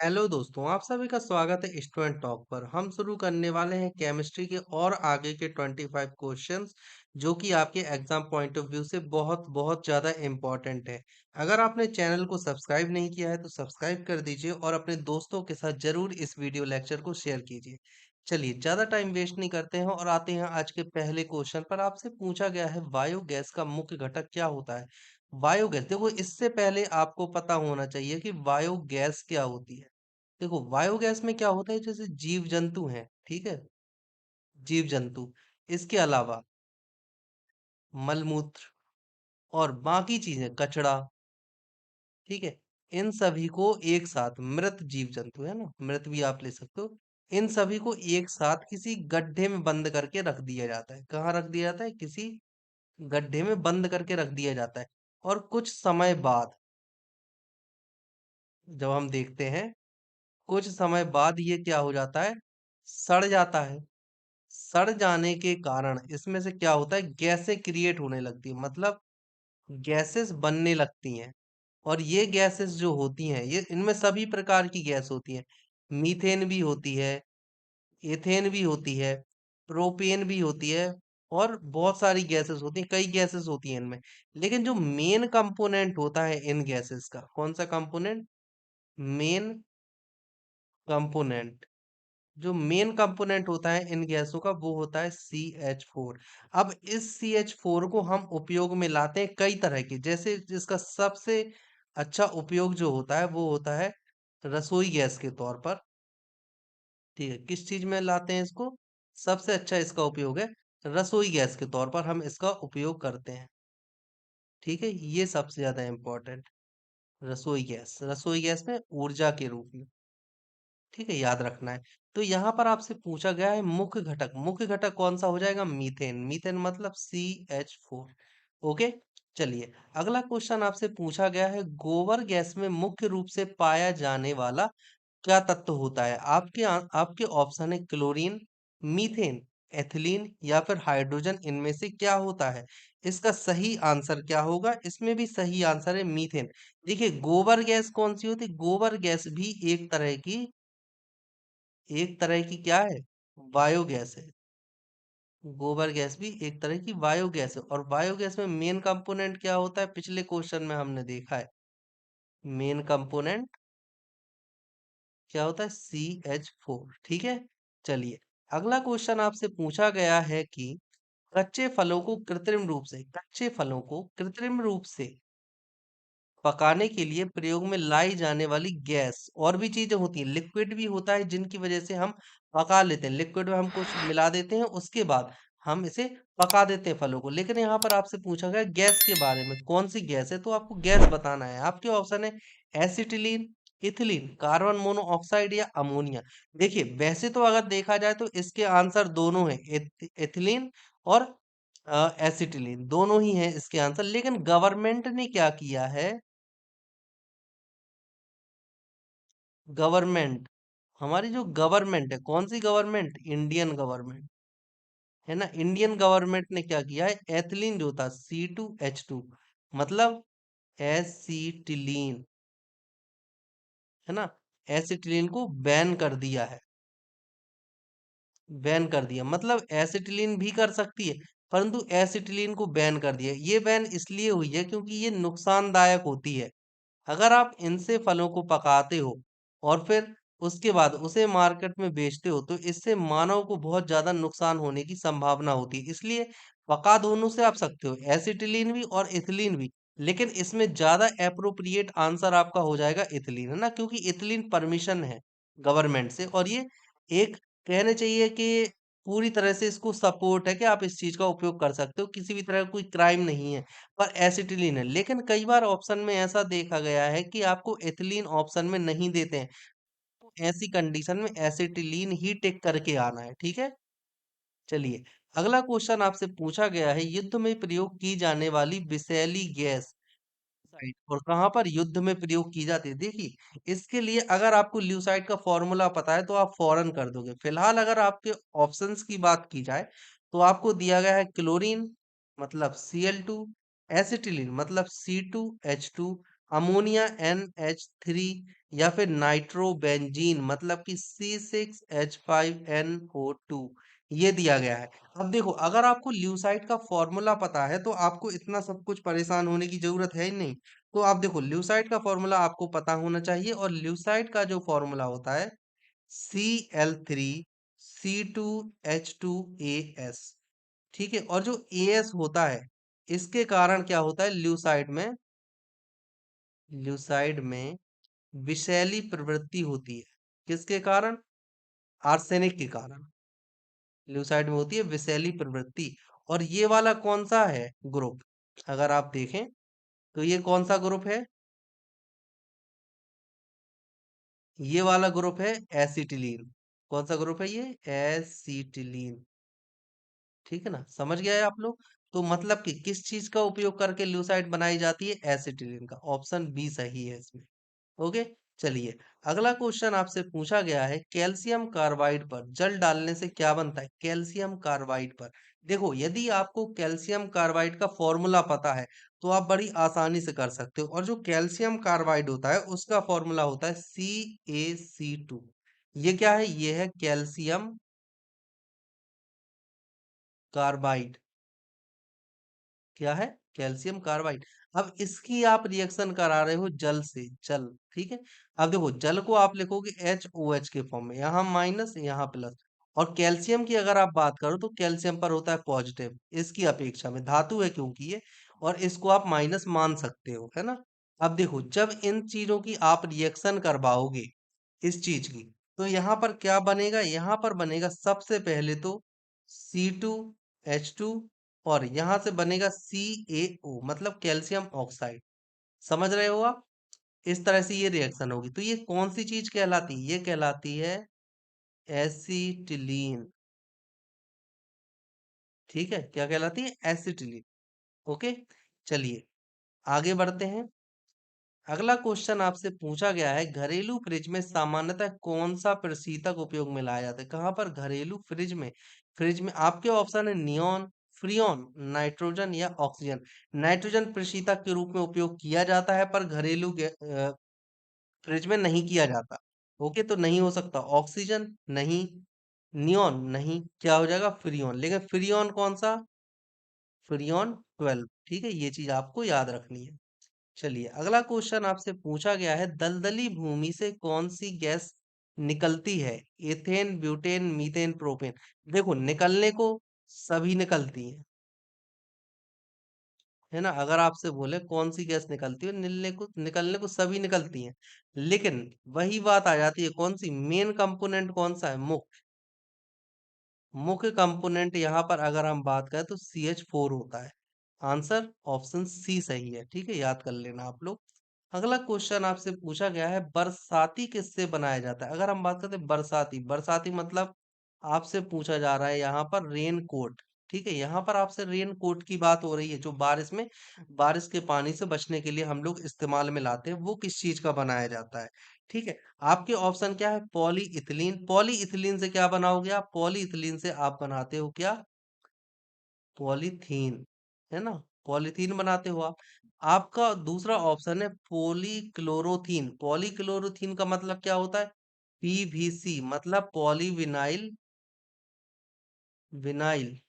Hello दोस्तों, आप सभी का स्वागत है स्टूडेंट टॉक पर। हम शुरू करने वाले हैं केमिस्ट्री के और आगे के 25 क्वेश्चंस जो कि आपके एग्जाम पॉइंट ऑफ व्यू से बहुत बहुत ज़्यादा इम्पोर्टेंट है। अगर आपने चैनल को सब्सक्राइब नहीं किया है तो सब्सक्राइब कर दीजिए और अपने दोस्तों के साथ जरूर इस वीडियो लेक्चर को शेयर कीजिए। चलिए, ज़्यादा टाइम वेस्ट नहीं करते हैं और आते हैं आज के पहले क्वेश्चन पर। आपसे पूछा गया है बायोगैस का मुख्य घटक क्या होता है। बायोगैस, देखो इससे पहले आपको पता होना चाहिए कि बायोगैस क्या होती है। देखो बायोगैस में क्या होता है, जैसे जीव जंतु हैं, ठीक है, जीव जंतु, इसके अलावा मलमूत्र और बाकी चीजें, कचड़ा, ठीक है, इन सभी को एक साथ, मृत जीव जंतु है ना, मृत भी आप ले सकते हो, इन सभी को एक साथ किसी गड्ढे में बंद करके रख दिया जाता है। कहाँ रख दिया जाता है? किसी गड्ढे में बंद करके रख दिया जाता है। और कुछ समय बाद जब हम देखते हैं, कुछ समय बाद ये क्या हो जाता है? सड़ जाता है। सड़ जाने के कारण इसमें से क्या होता है? गैसें क्रिएट होने लगती है, मतलब गैसेस बनने लगती हैं। और ये गैसेस जो होती हैं, ये इनमें सभी प्रकार की गैस होती है। मीथेन भी होती है, एथेन भी होती है, प्रोपेन भी होती है, और बहुत सारी गैसेस होती हैं, कई गैसेस होती हैं इनमें। लेकिन जो मेन कंपोनेंट होता है इन गैसेस का, कौन सा कंपोनेंट? मेन कंपोनेंट, जो मेन कंपोनेंट होता है इन गैसों का, वो होता है CH4। अब इस CH4 को हम उपयोग में लाते हैं कई तरह के, जैसे जिसका सबसे अच्छा उपयोग जो होता है वो होता है रसोई गैस के तौर पर। ठीक है, किस चीज में लाते हैं इसको? सबसे अच्छा इसका उपयोग है रसोई गैस के तौर पर, हम इसका उपयोग करते हैं। ठीक है, ये सबसे ज्यादा इंपॉर्टेंट, रसोई गैस में ऊर्जा के रूप में। ठीक है, याद रखना है। तो यहाँ पर आपसे पूछा गया है मुख्य घटक, मुख्य घटक कौन सा हो जाएगा? मीथेन। मीथेन मतलब CH4। ओके, चलिए अगला क्वेश्चन आपसे पूछा गया है, गोबर गैस में मुख्य रूप से पाया जाने वाला क्या तत्व होता है? आपके ऑप्शन है क्लोरीन, मीथेन, एथिलीन या फिर हाइड्रोजन। इनमें से क्या होता है? इसका सही आंसर क्या होगा? इसमें भी सही आंसर है मीथेन। देखिए, गोबर गैस कौन सी होती है? गोबर गैस भी एक तरह की क्या है? बायोगैस है। गोबर गैस भी एक तरह की बायोगैस है। और बायोगैस में मेन कंपोनेंट क्या होता है? पिछले क्वेश्चन में हमने देखा है, मेन कंपोनेंट क्या होता है? CH4। ठीक है, चलिए अगला क्वेश्चन आपसे पूछा गया है कि कच्चे फलों को कृत्रिम रूप से पकाने के लिए प्रयोग में लाई जाने वाली गैस, और भी चीजें होती हैं, लिक्विड भी होता है जिनकी वजह से हम पका लेते हैं। लिक्विड में हम कुछ मिला देते हैं, उसके बाद हम इसे पका देते हैं फलों को। लेकिन यहाँ पर आपसे पूछा गया गैस के बारे में, कौन सी गैस है, तो आपको गैस बताना है। आपके ऑप्शन है एसिटिलीन, इथिलीन, कार्बन मोनोऑक्साइड या अमोनिया। देखिए, वैसे तो अगर देखा जाए तो इसके आंसर दोनों है, एथिलीन और एसिटिलीन, दोनों ही हैं इसके आंसर। लेकिन गवर्नमेंट ने क्या किया है? गवर्नमेंट, हमारी जो गवर्नमेंट है, कौन सी गवर्नमेंट? इंडियन गवर्नमेंट है ना। इंडियन गवर्नमेंट ने क्या किया है? एथिलीन जो था C2H2, मतलब एसिटिलीन, है ना, एसिटिलीन को बैन कर दिया है। बैन कर दिया मतलब एसिटिलीन भी कर सकती है, परंतु एसिटिलीन को बैन कर दिया। ये बैन इसलिए हुई है क्योंकि ये नुकसानदायक होती है। अगर आप इनसे फलों को पकाते हो और फिर उसके बाद उसे मार्केट में बेचते हो, तो इससे मानव को बहुत ज्यादा नुकसान होने की संभावना होती है। इसलिए पका दोनों से आप सकते हो, एसिटिलीन भी और इथिलीन भी। लेकिन इसमें ज्यादा एप्रोप्रिएट आंसर आपका हो जाएगा इथिलीन, है ना, क्योंकि इथिलीन परमिशन है गवर्नमेंट से, और ये एक, कहने चाहिए कि पूरी तरह से इसको सपोर्ट है कि आप इस चीज का उपयोग कर सकते हो, किसी भी तरह का कोई क्राइम नहीं है। पर एसिटिलीन है। लेकिन कई बार ऑप्शन में ऐसा देखा गया है कि आपको एथिलीन ऑप्शन में नहीं देते हैं, तो ऐसी कंडीशन में एसिटिलीन ही टिक करके आना है। ठीक है, चलिए अगला क्वेश्चन आपसे पूछा गया है, युद्ध में प्रयोग की जाने वाली विषैली गैस ल्यूसाइड, और कहाँ पर युद्ध में प्रयोग की जाती है? देखिए, इसके लिए अगर आपको ल्यूसाइड का फॉर्मूला पता है तो आप फौरन कर दोगे। फिलहाल अगर आपके ऑप्शंस की बात की जाए तो आपको दिया गया है क्लोरीन मतलब Cl2, एसिटिलीन मतलब C2H2, अमोनिया NH3 या फिर नाइट्रोबेंजीन मतलब कि C6H5NO2 ये दिया गया है। अब देखो अगर आपको ल्यूसाइड का फॉर्मूला पता है तो आपको इतना सब कुछ परेशान होने की जरूरत है ही नहीं। तो आप देखो ल्यूसाइड का फॉर्मूला आपको पता होना चाहिए और ल्यूसाइड का जो फॉर्मूला होता है Cl3C2H2AS। ठीक है, और जो एस होता है इसके कारण क्या होता है ल्यूसाइड में विषैली प्रवृत्ति होती है। किसके कारण? आर्सेनिक के कारण ल्यूसाइड में होती है विषैली प्रवृत्ति। और ये वाला कौन सा है ग्रुप? अगर आप देखें तो ये कौन सा ग्रुप है? ये वाला ग्रुप है एसिटिलीन। कौन सा ग्रुप है ये? एसिटिलीन। ठीक है ना, समझ गए आप लोग? तो मतलब कि किस चीज का उपयोग करके ल्यूसाइड बनाई जाती है? एसिटिलीन का। ऑप्शन बी सही है इसमें। ओके, चलिए अगला क्वेश्चन आपसे पूछा गया है कैल्शियम कार्बाइड पर जल डालने से क्या बनता है? कैल्शियम कार्बाइड पर देखो, यदि आपको कैल्शियम कार्बाइड का फॉर्मूला पता है तो आप बड़ी आसानी से कर सकते हो। और जो कैल्शियम कार्बाइड होता है उसका फॉर्मूला होता है CaC2। ये क्या है? ये है कैल्शियम कार्बाइड। क्या है? Calcium carbide. अब इसकी आप रिएक्शन करा रहे हो जल से, जल। ठीक है, अब देखो जल को आप लिखोगे HOH के फॉर्म में, यहाँ माइनस यहाँ प्लस। और कैल्शियम की अगर आप बात करो तो कैल्शियम पर होता है पॉजिटिव इसकी अपेक्षा में, धातु है क्योंकि ये। और इसको आप माइनस मान सकते हो, है ना। अब देखो जब इन चीजों की आप रिएक्शन करवाओगे इस चीज की, तो यहाँ पर क्या बनेगा? यहाँ पर बनेगा सबसे पहले तो C2H2 और यहां से बनेगा CaO मतलब कैल्शियम ऑक्साइड। समझ रहे हो आप? इस तरह से ये रिएक्शन होगी। तो ये कौन सी चीज कहलाती है? ये कहलाती है एसिटिलीन। ठीक है, क्या कहलाती है? एसिटिलीन। ओके, चलिए आगे बढ़ते हैं। अगला क्वेश्चन आपसे पूछा गया है घरेलू फ्रिज में सामान्यतः कौन सा प्रशीतक उपयोग में लाया जाता है? कहाँ पर? घरेलू फ्रिज में आपके ऑप्शन है नियॉन, फ्रियोन, नाइट्रोजन या ऑक्सीजन। नाइट्रोजन प्रशीतक के रूप में उपयोग किया जाता है पर घरेलू फ्रिज में नहीं किया जाता। ओके, तो नहीं हो सकता ऑक्सीजन, नहीं नियॉन, नहीं, क्या हो जाएगा? फ्रियोन। लेकिन फ्रियोन कौन सा? फ्रियोन 12। ठीक है, ये चीज आपको याद रखनी है। चलिए अगला क्वेश्चन आपसे पूछा गया है दलदली भूमि से कौन सी गैस निकलती है? Ethane, butane, methane, propane. देखो निकलने को सभी निकलती है ना। अगर आपसे बोले कौन सी गैस निकलती है, निकलने को सभी निकलती हैं। लेकिन वही बात आ जाती है, कौन सी मेन कंपोनेंट कौन सा है? मुख्य कंपोनेंट यहाँ पर अगर हम बात करें तो CH4 होता है। आंसर ऑप्शन सी सही है। ठीक है, याद कर लेना आप लोग। अगला क्वेश्चन आपसे पूछा गया है बरसाती किससे बनाया जाता है? अगर हम बात करते हैं बरसाती, बरसाती मतलब आपसे पूछा जा रहा है यहाँ पर रेन कोट। ठीक है, यहाँ पर आपसे रेन कोट की बात हो रही है जो बारिश के पानी से बचने के लिए हम लोग इस्तेमाल में लाते हैं, वो किस चीज का बनाया जाता है? ठीक है, आपके ऑप्शन क्या है? पॉलीइथिलीन। पॉलीइथिलीन से क्या बनाओगे आप? पॉलीइथिलीन से आप बनाते हो क्या? पॉलीथीन, है ना। पॉलीथीन बनाते हो आप। आपका दूसरा ऑप्शन है पॉलीक्लोरोथीन। पॉलीक्लोरोथीन का मतलब क्या होता है? PVC मतलब पॉलीविनाइल विनाइल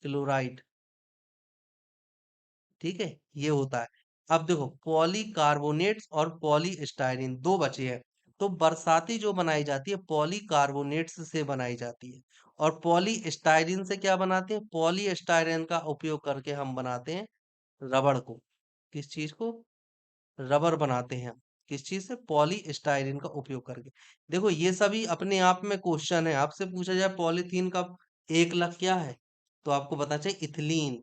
क्लोराइड। ठीक है, ये होता है। अब देखो पॉलीकार्बोनेट्स और पॉलीस्टाइरीन दो बचे हैं। तो बरसाती जो बनाई जाती है पॉलीकार्बोनेट्स से बनाई जाती है। और पॉलीस्टाइरीन से क्या बनाते हैं? पॉलीस्टाइरीन का उपयोग करके हम बनाते हैं रबड़ को। किस चीज को? रबर बनाते हैं हम। किस चीज से? पॉलीस्टाइरीन का उपयोग करके। देखो ये सभी अपने आप में क्वेश्चन है। आपसे पूछा जाए पॉलीथीन का एक लग क्या है, तो आपको बताना चाहिए इथिलीन,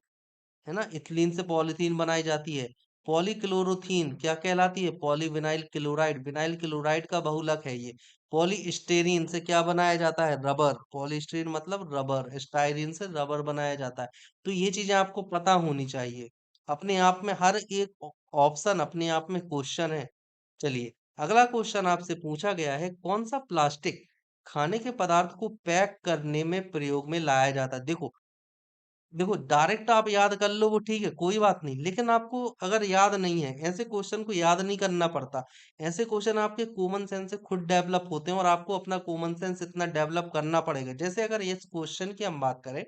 है ना। इथिलीन से पॉलीथीन बनाई जाती है। पॉलीक्लोरोथीन क्या कहलाती है? पॉलीविनाइल क्लोराइड, विनाइल क्लोराइड का बहुलक है ये। पॉलीस्टेरीन से क्या बनाया जाता है? रबर। पॉलीस्टेरीन मतलब रबर, स्टाइरीन से रबर बनाया जाता है। तो ये चीजें आपको पता होनी चाहिए। अपने आप में हर एक ऑप्शन अपने आप में क्वेश्चन है। चलिए अगला क्वेश्चन आपसे पूछा गया है कौन सा प्लास्टिक खाने के पदार्थ को पैक करने में प्रयोग में लाया जाता है? देखो देखो डायरेक्ट आप याद कर लो वो ठीक है, कोई बात नहीं, लेकिन आपको अगर याद नहीं है, ऐसे क्वेश्चन को याद नहीं करना पड़ता। ऐसे क्वेश्चन आपके कॉमन सेंस से खुद डेवलप होते हैं और आपको अपना कॉमन सेंस इतना डेवलप करना पड़ेगा। जैसे अगर इस क्वेश्चन की हम बात करें,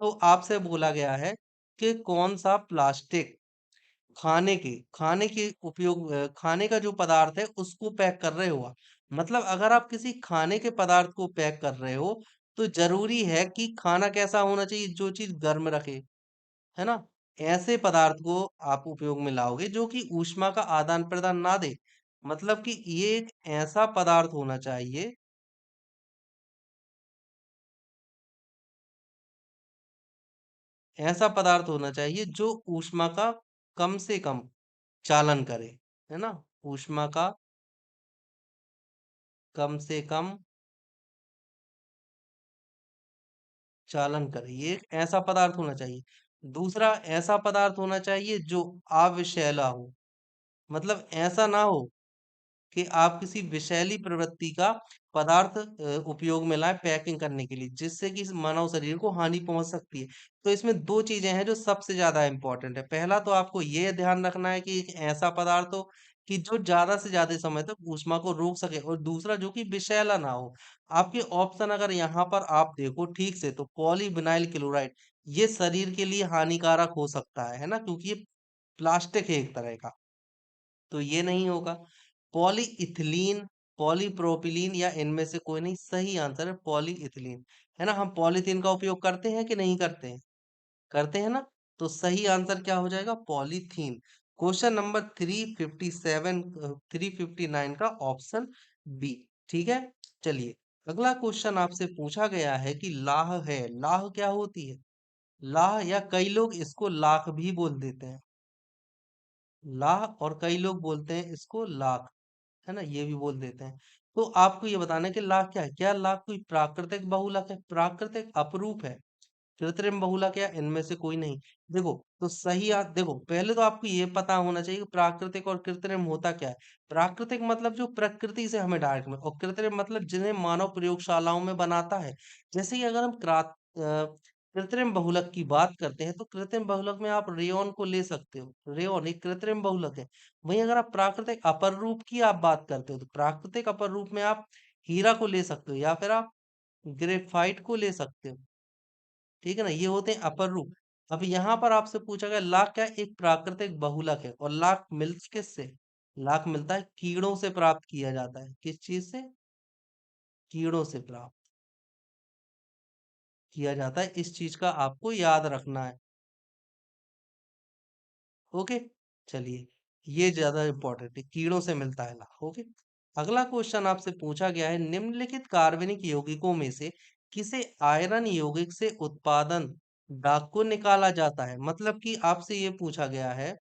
तो आपसे बोला गया है कि कौन सा प्लास्टिक खाने के उपयोग खाने का जो पदार्थ है उसको पैक कर रहे हो आप। मतलब अगर आप किसी खाने के पदार्थ को पैक कर रहे हो, तो जरूरी है कि खाना कैसा होना चाहिए, जो चीज गर्म रखे, है ना? ऐसे पदार्थ को आप उपयोग में लाओगे जो कि ऊष्मा का आदान प्रदान ना दे। मतलब कि ये एक ऐसा पदार्थ होना चाहिए, ऐसा पदार्थ होना चाहिए जो ऊष्मा का कम से कम चालन करे, है ना? ऊष्मा का कम से कम चालन करे, ये एक ऐसा पदार्थ होना चाहिए। दूसरा, ऐसा पदार्थ होना चाहिए जो अविषैला हो। मतलब ऐसा ना हो कि आप किसी विषैली प्रवृत्ति का पदार्थ उपयोग में लाए पैकिंग करने के लिए, जिससे कि इस मानव शरीर को हानि पहुंच सकती है। तो इसमें दो चीजें हैं जो सबसे ज्यादा इंपॉर्टेंट है। पहला तो आपको ये ध्यान रखना है कि एक ऐसा पदार्थ हो कि जो ज्यादा से ज्यादा समय तक ऊष्मा को रोक सके, और दूसरा जो कि विषैला ना हो। आपके ऑप्शन अगर यहाँ पर आप देखो ठीक से, तो पॉलीविनाइल क्लोराइड ये शरीर के लिए हानिकारक हो सकता है ना? क्योंकि ये प्लास्टिक है एक तरह का, तो ये नहीं होगा। पॉलीइथिलीन, पॉलीप्रोपिलीन या इनमें से कोई नहीं, सही आंसर है पॉलीइथिलीन। है ना? हम पॉलीथीन का उपयोग करते हैं कि नहीं करते हैं? करते हैं ना? तो सही आंसर क्या हो जाएगा? पॉलीथीन। क्वेश्चन नंबर 357 359 का ऑप्शन बी। ठीक है, चलिए अगला क्वेश्चन आपसे पूछा गया है कि लाह है, लाह क्या होती है? लाह, या कई लोग इसको लाख भी बोल देते हैं, लाह, और कई लोग बोलते हैं इसको लाख, है ना? ये भी बोल देते हैं। तो आपको ये बताना है कि लाख क्या है? क्या लाख कोई प्राकृतिक बहुलक है? प्राकृतिक अपरूप है? कृत्रिम बहुलक है? इनमें से कोई नहीं। देखो, तो सही देखो, पहले तो आपको ये पता होना चाहिए कि प्राकृतिक और कृत्रिम होता क्या है। प्राकृतिक मतलब जो प्रकृति से हमें डायरेक्ट में, और कृत्रिम मतलब जिन्हें मानव प्रयोगशालाओं में बनाता है। जैसे कि अगर हम कृत्रिम बहुलक की बात करते हैं, तो कृत्रिम बहुलक में आप रेयॉन को ले सकते हो। रेयॉन एक कृत्रिम बहुलक है। वहीं अगर आप प्राकृतिक अपर रूप की आप बात करते हो, तो प्राकृतिक अपर रूप में आप हीरा को ले सकते हो, या फिर आप ग्रेफाइट को ले सकते हो। ठीक है ना? ये होते हैं अपर रूप। अब यहाँ पर आपसे पूछा गया लाख क्या है? एक प्राकृतिक बहुलक है। और लाख मिल्स किससे? लाख मिलता है कीड़ों से, प्राप्त किया जाता है। किस चीज से? कीड़ों से प्राप्त किया जाता है। इस चीज का आपको याद रखना है। ओके, चलिए, ये ज्यादा इंपॉर्टेंट है, कीड़ों से मिलता है लाख। ओके, अगला क्वेश्चन आपसे पूछा गया है, निम्नलिखित कार्बनिक यौगिकों में से किसे आयरन यौगिक से उत्पादन दाग को निकाला जाता है? मतलब कि आपसे ये पूछा गया है,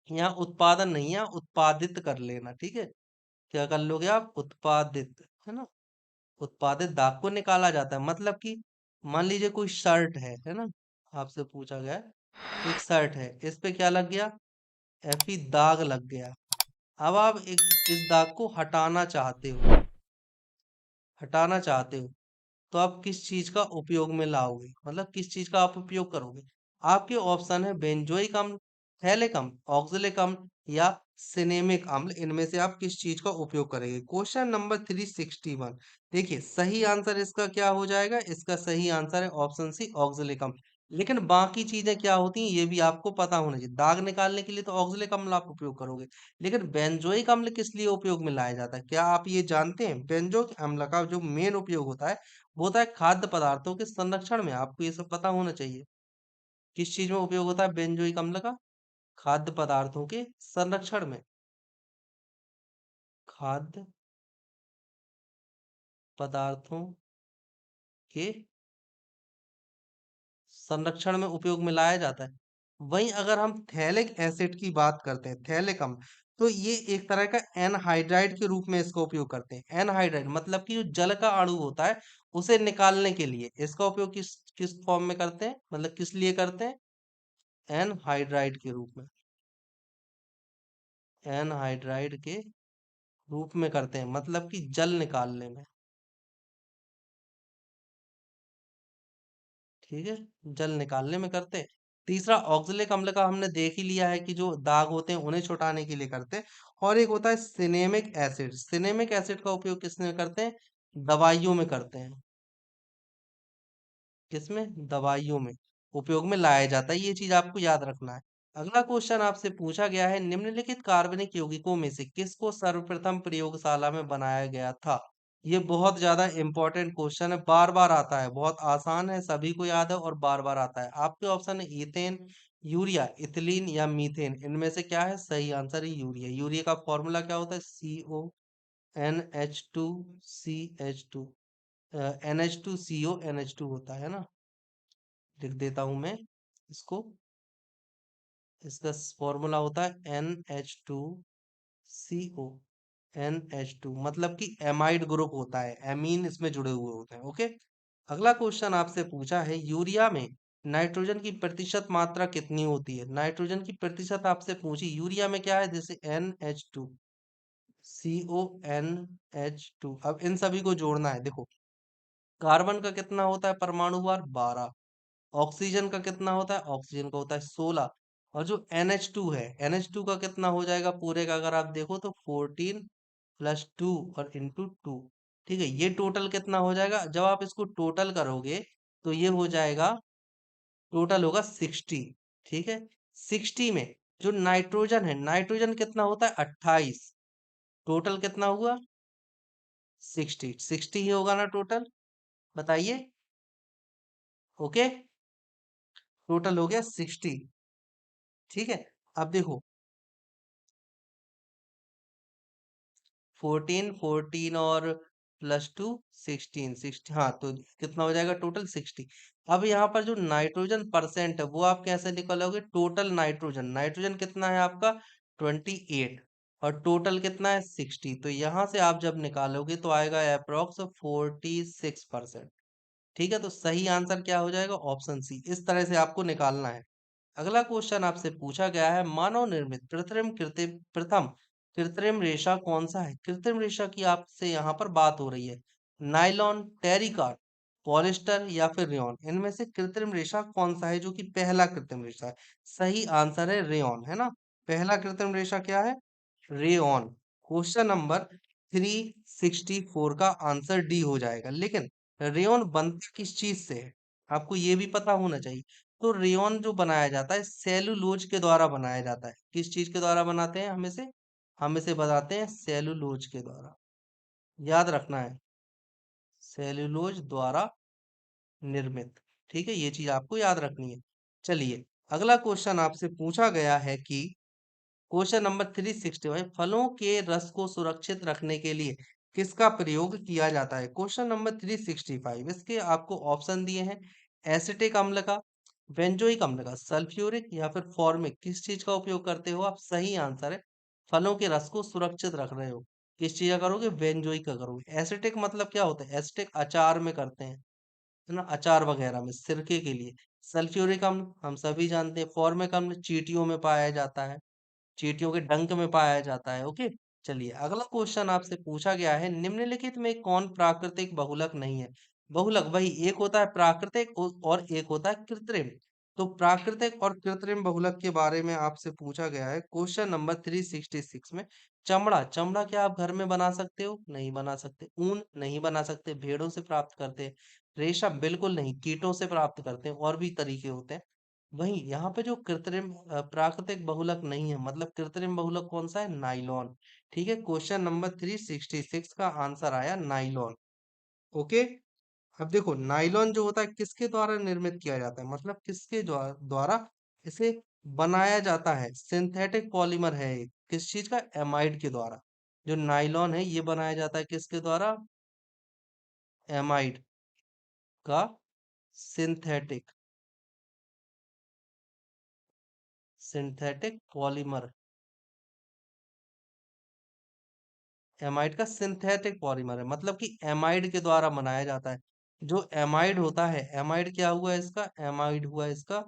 यहाँ उत्पादन नहीं, यहाँ उत्पादित कर लेना। ठीक है, क्या कर लोगे आप? उत्पादित, है ना? उत्पादित दाग को निकाला जाता है, मतलब कि मान लीजिए कोई शर्ट है ना? आपसे पूछा गया है, एक शर्ट है, इस पे क्या लग गया? एफी दाग लग गया। अब आप इस दाग को हटाना चाहते हो, हटाना चाहते हो, तो आप किस चीज का उपयोग में लाओगे? मतलब किस चीज का आप उपयोग करोगे? आपके ऑप्शन है बेंजोइक अम्ल, थैलिक अम्ल, ऑक्जेलिक अम्ल, या सिनेमिक अम्ल। इनमें से आप किस चीज का उपयोग करेंगे? Question number 361। देखिए सही आंसर इसका क्या हो जाएगा? इसका सही आंसर है ऑप्शन सी, ऑक्जेलिक अम्ल। लेकिन बाकी चीजें क्या होती हैं ये भी आपको पता होना चाहिए। दाग निकालने के लिए तो ऑक्जेलिक अम्ल आप उपयोग करोगे, लेकिन बेंजोइक अम्ल किस लिए उपयोग में लाया जाता है? क्या आप ये जानते हैं? बेंजोइक अम्ल का जो मेन उपयोग होता है, वो होता है खाद्य पदार्थों के संरक्षण में। आपको ये सब पता होना चाहिए। किस चीज में उपयोग होता है बेंजोइक अम्ल का? खाद्य पदार्थों के संरक्षण में। खाद्य पदार्थों के संरक्षण में उपयोग में लाया जाता है। वहीं अगर हम थैलिक एसिड की बात करते हैं, थैलिक अम्ल, तो ये एक तरह का एनहाइड्राइड के रूप में इसका उपयोग करते हैं। एनहाइड्राइड मतलब कि जो जल का अणु होता है उसे निकालने के लिए इसका उपयोग किस किस फॉर्म में करते हैं? मतलब किस लिए करते हैं? एनहाइड्राइड के रूप में, एनहाइड्राइड के रूप में करते हैं, मतलब कि जल निकालने में। ठीक है, जल निकालने में करते हैं। तीसरा ऑक्जेलिक अम्ल का हमने देख ही लिया है कि जो दाग होते हैं उन्हें छुटाने के लिए करते हैं। और एक होता है सिनेमिक एसिड। सिनेमिक एसिड का उपयोग किसमें करते हैं? दवाइयों में करते हैं। किसमें? दवाइयों में उपयोग में लाया जाता है। ये चीज आपको याद रखना है। अगला क्वेश्चन आपसे पूछा गया है, निम्नलिखित कार्बनिक यौगिकों में से किसको सर्वप्रथम प्रयोगशाला में बनाया गया था? ये बहुत ज्यादा इंपॉर्टेंट क्वेश्चन है, बार बार आता है, बहुत आसान है, सभी को याद है और बार बार आता है। आपके ऑप्शन है इथेन, यूरिया, इथिलीन या मीथेन। इनमें से क्या है सही आंसर? है यूरिया। यूरिया का फॉर्मूला क्या होता है? CONH2CH2, NH2CO NH2 होता है ना। लिख देता हूं मैं इसको। इसका फॉर्मूला होता है NH2CO NH2, मतलब कि एमाइड ग्रुप होता है, एमीन इसमें जुड़े हुए होते हैं। ओके। अगला क्वेश्चन आपसे पूछा है, यूरिया में नाइट्रोजन की प्रतिशत मात्रा कितनी होती है? नाइट्रोजन की प्रतिशत आपसे पूछी। यूरिया में क्या है? जैसे NH2CO NH2। अब इन सभी को जोड़ना है। देखो, कार्बन का कितना होता है परमाणु भार? 12। ऑक्सीजन का कितना होता है? ऑक्सीजन का होता है 16। और जो NH2 है, NH2 का कितना हो जाएगा पूरे का? अगर आप देखो तो 14 प्लस 2 और इंटू 2। ठीक है, ये टोटल कितना हो जाएगा? जब आप इसको टोटल करोगे तो ये हो जाएगा, टोटल होगा 60। ठीक है, 60 में जो नाइट्रोजन है, नाइट्रोजन कितना होता है? 28। टोटल कितना हुआ? 60। 60 ही होगा ना टोटल? बताइए। ओके, टोटल हो गया 60। ठीक है, अब देखो, 14, 14 और प्लस 2, 16, 60। हाँ, तो कितना हो जाएगा टोटल? 60। अब यहाँ पर जो नाइट्रोजन परसेंट है वो आप कैसे निकालोगे? टोटल नाइट्रोजन, नाइट्रोजन कितना है आपका? 28। और टोटल कितना है? 60। तो यहाँ से आप जब निकालोगे तो आएगा अप्रोक्स 46%। ठीक है, तो सही आंसर क्या हो जाएगा? Option C. इस तरह से आपको निकालना है। अगला क्वेश्चन आपसे पूछा गया है, मानव निर्मित प्रथम कृत्रिम रेशा कौन सा है? कृत्रिम रेशा की आपसे यहाँ पर बात हो रही है। नायलॉन, टेरिकॉट, पॉलिस्टर या फिर रेयॉन। इनमें से कृत्रिम रेशा कौन सा है जो कि पहला कृत्रिम रेशा है? सही आंसर है रेयॉन, है ना। पहला कृत्रिम रेशा क्या है? रेयॉन। क्वेश्चन नंबर 364 का आंसर डी हो जाएगा। लेकिन रेयॉन बनता किस चीज से है? आपको ये भी पता होना चाहिए। तो रेयॉन जो बनाया जाता है सेलुलोज के द्वारा बनाया जाता है। किस चीज के द्वारा बनाते हैं? हम इसे बताते हैं सेलुलोज के द्वारा। याद रखना है, सेलुलोज द्वारा निर्मित। ठीक है, ये चीज आपको याद रखनी है। चलिए, अगला क्वेश्चन आपसे पूछा गया है कि क्वेश्चन नंबर 365, फलों के रस को सुरक्षित रखने के लिए किसका प्रयोग किया जाता है? क्वेश्चन नंबर 365, इसके आपको ऑप्शन दिए हैं, एसिटिक अम्ल का, बेंजोइक अम्ल का, सल्फ्यूरिक या फिर फॉर्मिक। किस चीज का उपयोग करते हो आप? सही आंसर है, फलों के रस को सुरक्षित रख रहे हो। किस चीज का करोगे? बेंजोइक का करोगे। एसिटिक मतलब क्या होता है? एसिटिक अचार में करते हैं, है ना, अचार वगैरह में, सिरके के लिए। सल्फ्यूरिक अम्ल हम सभी जानते हैं। फॉर्मिक अम्ल चींटियों में पाया जाता है, चींटियों के डंक में पाया जाता है। ओके। चलिए, अगला क्वेश्चन आपसे पूछा गया है, निम्नलिखित में कौन प्राकृतिक बहुलक नहीं है? बहुलक वही एक होता है प्राकृतिक और एक होता है कृत्रिम। तो प्राकृतिक और कृत्रिम बहुलक के बारे में आपसे पूछा गया है क्वेश्चन नंबर 366 में। चमड़ा, चमड़ा क्या आप घर में बना सकते हो? नहीं बना सकते। ऊन नहीं बना सकते, भेड़ों से प्राप्त करते हैं। रेशम बिल्कुल नहीं, कीटों से प्राप्त करते हैं, और भी तरीके होते हैं। वहीं यहाँ पे जो प्राकृतिक बहुलक नहीं है, मतलब कृत्रिम बहुलक कौन सा है? नाइलॉन। ठीक है, क्वेश्चन नंबर 366 का आंसर आया नाइलॉन। ओके। अब देखो, नाइलॉन जो होता है किसके द्वारा निर्मित किया जाता है, मतलब किसके द्वारा इसे बनाया जाता है? सिंथेटिक पॉलीमर है एक, किस चीज का? एमाइड के द्वारा। जो नाइलॉन है ये बनाया जाता है किसके द्वारा? एमाइड का सिंथेटिक सिंथेटिक पॉलीमर। एमाइड का सिंथेटिक पॉलीमर है, मतलब कि एमाइड के द्वारा बनाया जाता है। जो एमाइड होता है, एमाइड क्या हुआ इसका? एमाइड हुआ इसका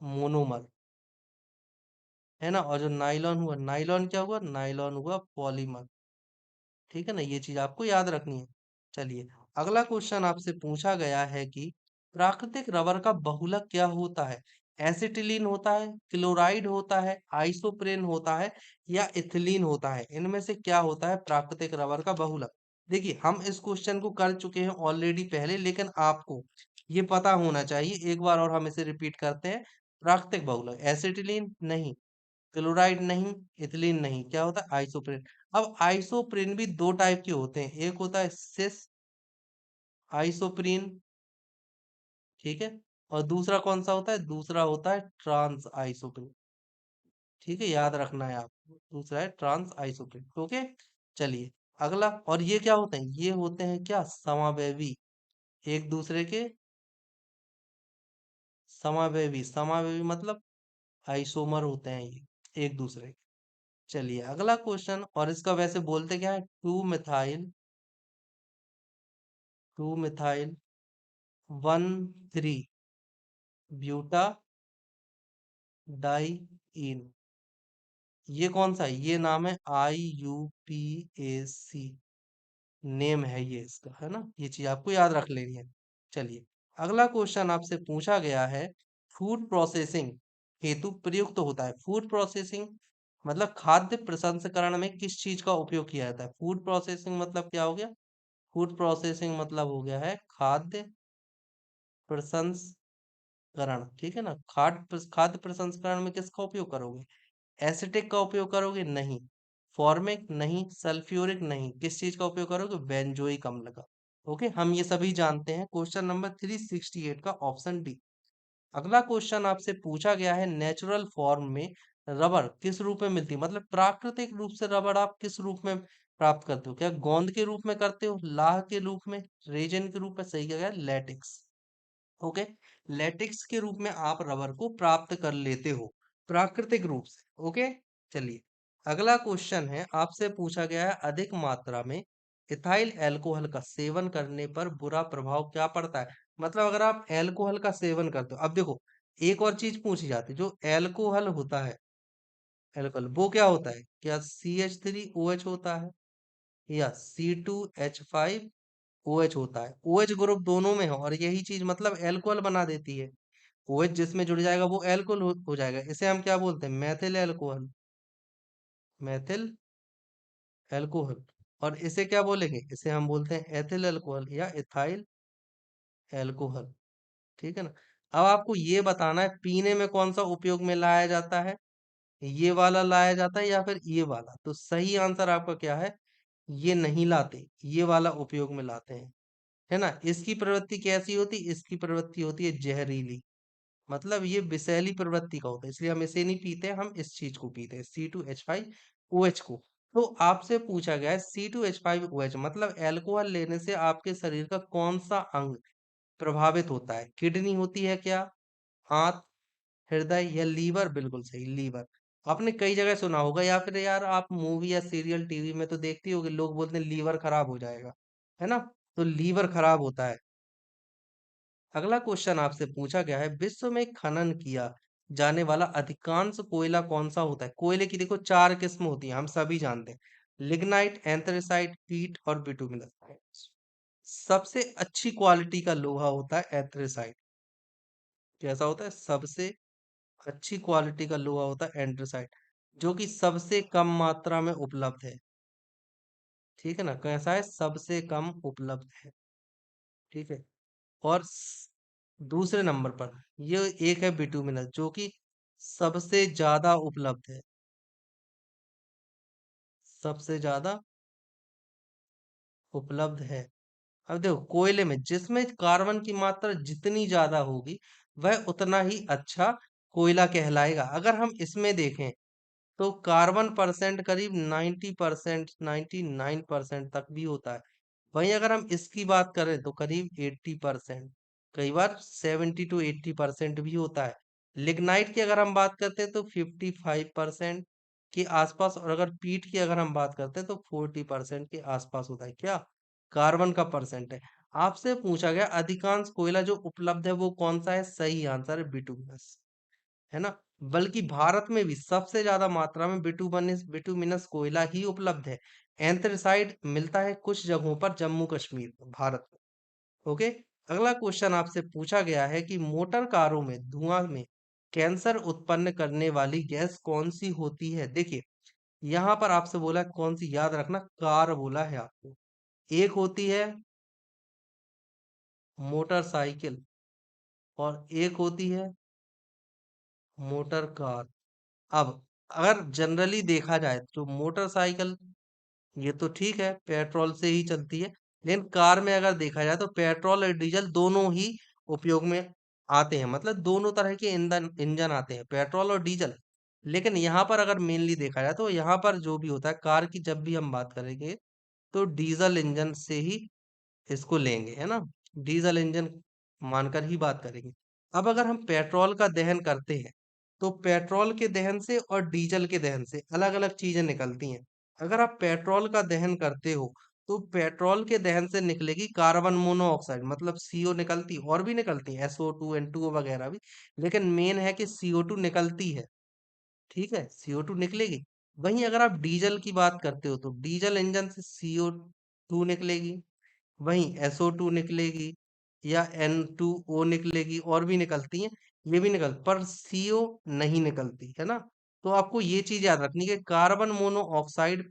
मोनोमर, है ना। और जो नाइलॉन हुआ, नाइलॉन क्या हुआ? नाइलॉन हुआ पॉलीमर। ठीक है ना, ये चीज आपको याद रखनी है। चलिए, अगला क्वेश्चन आपसे पूछा गया है कि प्राकृतिक रबर का बहुलक क्या होता है? एसिटिलीन होता है, क्लोराइड होता है, आइसोप्रेन होता है या इथिलीन होता है? इनमें से क्या होता है प्राकृतिक रबर का बहुलक? देखिए, हम इस क्वेश्चन को कर चुके हैं ऑलरेडी पहले, लेकिन आपको ये पता होना चाहिए। एक बार और हम इसे रिपीट करते हैं। प्राकृतिक बहुलक, एसिटिलीन नहीं, क्लोराइड नहीं, इथिलीन नहीं, क्या होता है? आइसोप्रेन। अब आइसोप्रेन भी दो टाइप के होते हैं, एक होता है सिस आइसोप्रीन, ठीक है, और दूसरा कौन सा होता है? दूसरा होता है ट्रांस आइसोप्रीन। ठीक है, याद रखना है आपको, दूसरा है ट्रांस आइसोप्रीन। ओके, चलिए अगला। और ये क्या होते हैं? ये होते हैं क्या? समावयवी, एक दूसरे के समावयवी। समावयवी मतलब आइसोमर होते हैं ये एक दूसरे के। चलिए अगला क्वेश्चन, और इसका वैसे बोलते क्या है? Two methyl 1,3 ब्यूटाडाइईन। ये कौन सा है? ये नाम है IUPAC, नेम है ये इसका, है ना? ये चीज आपको याद रख लेनी है। चलिए अगला क्वेश्चन आपसे पूछा गया है, फूड प्रोसेसिंग हेतु प्रयुक्त होता है। फूड प्रोसेसिंग मतलब खाद्य प्रसंस्करण में किस चीज का उपयोग किया जाता है? फूड प्रोसेसिंग मतलब क्या हो गया? फूड प्रोसेसिंग मतलब हो गया है खाद्य प्रसंस्करण, ठीक है ना? खाद्य प्रसंस्करण में किसका उपयोग करोगे? एसिटिक का उपयोग करोगे? नहीं। फॉर्मिक नहीं, सल्फ्यूरिक नहीं, किस चीज का उपयोग करोगे? बेंजोइक अम्ल का। ओके, हम ये सभी जानते हैं। क्वेश्चन नंबर 368 का ऑप्शन डी। अगला क्वेश्चन आपसे पूछा गया है, नेचुरल फॉर्म में रबर किस रूप में मिलती है? मतलब प्राकृतिक रूप से रबर आप किस रूप में प्राप्त करते हो? क्या गोंद के रूप में करते हो, लाह के रूप में, रेजिन के रूप में? सही क्या है? लेटेक्स। ओके, लेटेक्स के रूप में आप रबर को प्राप्त कर लेते हो प्राकृतिक रूप से। ओके, चलिए अगला क्वेश्चन है, आपसे पूछा गया है, अधिक मात्रा में इथाइल अल्कोहल का सेवन करने पर बुरा प्रभाव क्या पड़ता है? मतलब अगर आप अल्कोहल का सेवन करते हो, अब देखो एक और चीज पूछी जाती है, जो अल्कोहल होता है, अल्कोहल वो क्या होता है? क्या CH3OH होता है या C2H5OH होता है? OH ग्रुप दोनों में है, और यही चीज मतलब अल्कोहल बना देती है। OH जिसमें जुड़ जाएगा वो अल्कोहल हो जाएगा। इसे हम क्या बोलते हैं? Maithil alcohol, Maithil alcohol. और इसे क्या बोलेंगे? इसे हम बोलते हैं एथिल अल्कोहल या इथाइल अल्कोहल। ठीक है ना? अब आपको ये बताना है पीने में कौन सा उपयोग में लाया जाता है, ये वाला लाया जाता है या फिर ये वाला? तो सही आंसर आपका क्या है? ये नहीं लाते, ये वाला उपयोग में लाते हैं, है ना? इसकी प्रवृत्ति कैसी होती? इसकी प्रवृत्ति होती है जहरीली, मतलब ये विषैली प्रवृत्ति का होता है, इसलिए हम इसे नहीं पीते, हम इस चीज को पीते हैं, C2H5OH को। तो आपसे पूछा गया है C2H5OH मतलब अल्कोहल लेने से आपके शरीर का कौन सा अंग प्रभावित होता है? किडनी होती है क्या, हाथ, हृदय या लीवर? बिल्कुल सही, लीवर। आपने कई जगह सुना होगा, या फिर यार आप मूवी या सीरियल टीवी में तो देखती होगी, लोग बोलते हैं लीवर खराब हो जाएगा, है ना? तो लीवर खराब होता है। अगला क्वेश्चन आपसे पूछा गया है, विश्व में खनन किया जाने वाला अधिकांश कोयला कौन सा होता है? कोयले की देखो चार किस्म होती हैं, हम सभी जानते हैं, लिग्नाइट, एंथ्रेसाइट, पीट और बिटुमिनस। सबसे अच्छी क्वालिटी का लोहा होता है एंथ्रेसाइट। कैसा होता है? सबसे अच्छी क्वालिटी का लोहा होता है एंथ्रेसाइट, जो कि सबसे कम मात्रा में उपलब्ध है। ठीक है ना? कैसा है? सबसे कम उपलब्ध है। ठीक है। और दूसरे नंबर पर ये एक है बिटुमिनस, जो कि सबसे ज्यादा उपलब्ध है, सबसे ज्यादा उपलब्ध है। अब देखो कोयले में जिसमें कार्बन की मात्रा जितनी ज्यादा होगी, वह उतना ही अच्छा कोयला कहलाएगा। अगर हम इसमें देखें तो कार्बन परसेंट करीब 90%, 99% तक भी होता है। वहीं अगर हम इसकी बात करें तो करीब 80%, कई बार 70 to 80% भी होता है। लिग्नाइट की अगर हम बात करते हैं तो 55% के आसपास, और अगर पीट की अगर हम बात करते हैं तो 40% के आसपास होता है। क्या? कार्बन का परसेंट है। आपसे पूछा गया अधिकांश कोयला जो उपलब्ध है वो कौन सा है? सही आंसर है बिटुमिनस, है ना? बल्कि भारत में भी सबसे ज्यादा मात्रा में बिटुमिनस कोयला ही उपलब्ध है। एंथ्रेसाइट मिलता है कुछ जगहों पर, जम्मू कश्मीर में, भारत में। ओके, अगला क्वेश्चन आपसे पूछा गया है कि मोटर कारों में धुआं में कैंसर उत्पन्न करने वाली गैस कौन सी होती है। देखिए, यहाँ पर आपसे बोला है कौन सी, याद रखना कार बोला है आपको। एक होती है मोटरसाइकिल और एक होती है मोटर कार। अब अगर जनरली देखा जाए तो मोटरसाइकिल ये तो ठीक है, पेट्रोल से ही चलती है। लेकिन कार में अगर देखा जाए तो पेट्रोल और डीजल दोनों ही उपयोग में आते हैं, मतलब दोनों तरह के ईंधन इंजन आते हैं, पेट्रोल और डीजल। लेकिन यहाँ पर अगर मेनली देखा जाए तो यहाँ पर जो भी होता है कार की, जब भी हम बात करेंगे तो डीजल इंजन से ही इसको लेंगे, है ना। डीजल इंजन मानकर ही बात करेंगे। अब अगर हम पेट्रोल का दहन करते हैं तो पेट्रोल के दहन से और डीजल के दहन से अलग अलग चीजें निकलती हैं। अगर आप पेट्रोल का दहन करते हो तो पेट्रोल के दहन से निकलेगी कार्बन मोनोऑक्साइड, मतलब सीओ निकलती, और भी निकलती है SO2 N2 वगैरह भी। लेकिन मेन है कि CO2 निकलती है, ठीक है, CO2 निकलेगी। वहीं अगर आप डीजल की बात करते हो तो डीजल इंजन से CO2 निकलेगी, वहीं SO2 निकलेगी, या N2O निकलेगी, और भी निकलती हैं, ये भी निकल, पर CO नहीं निकलती, है ना। तो आपको ये चीज याद रखनी है कि कार्बन मोनोऑक्साइड